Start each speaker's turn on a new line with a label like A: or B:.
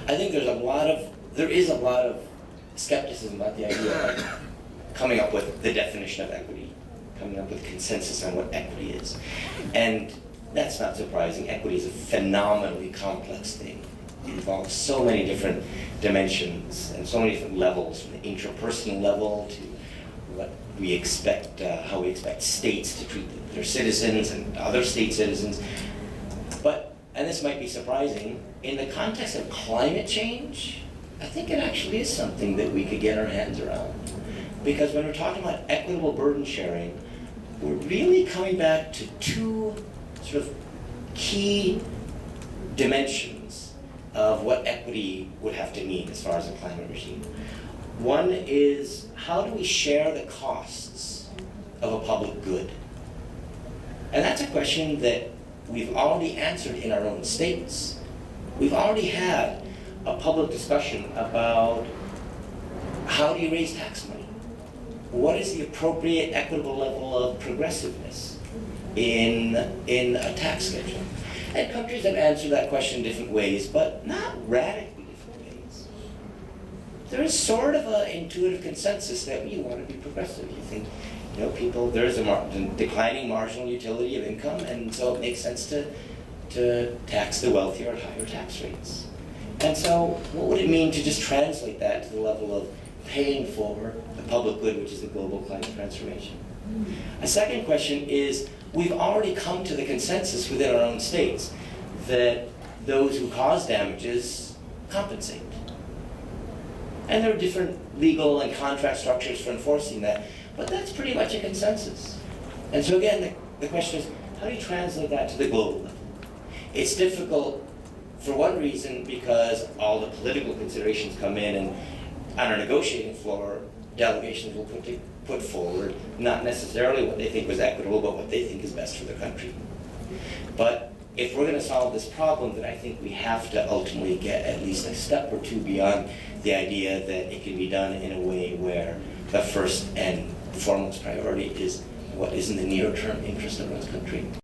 A: I think there is a lot of skepticism about the idea of coming up with the definition of equity, coming up with consensus on what equity is. And that's not surprising. Equity is a phenomenally complex thing. It involves so many different dimensions and so many different levels, from the interpersonal level to what we expect, how we expect states to treat their citizens and other state citizens. But, and this might be surprising, in the context of climate change, I think it actually is something that we could get our hands around. Because when we're talking about equitable burden sharing, we're really coming back to two sort of key dimensions of what equity would have to mean as far as a climate regime. One is, how do we share the costs of a public good? And that's a question that we've already answered in our own states. We've already had a public discussion about how do you raise tax money? What is the appropriate equitable level of progressiveness in a tax schedule? And countries have answered that question in different ways, but not radically different ways. There is sort of an intuitive consensus that you want to be progressive. You think, people, there's a declining marginal utility of income, and so it makes sense to tax the wealthier at higher tax rates. And so what would it mean to just translate that to the level of paying for the public good, which is the global climate transformation? A second question is, we've already come to the consensus within our own states that those who cause damages compensate. And there are different legal and contract structures for enforcing that, but that's pretty much a consensus. And so again, the question is, how do you translate that to the global level? It's difficult for one reason, because all the political considerations come in, and on our negotiating floor, delegations will put forward not necessarily what they think was equitable, but what they think is best for their country. But if we're going to solve this problem, then I think we have to ultimately get at least a step or two beyond the idea that it can be done in a way where the first and foremost priority is what is in the near-term interest of one's country.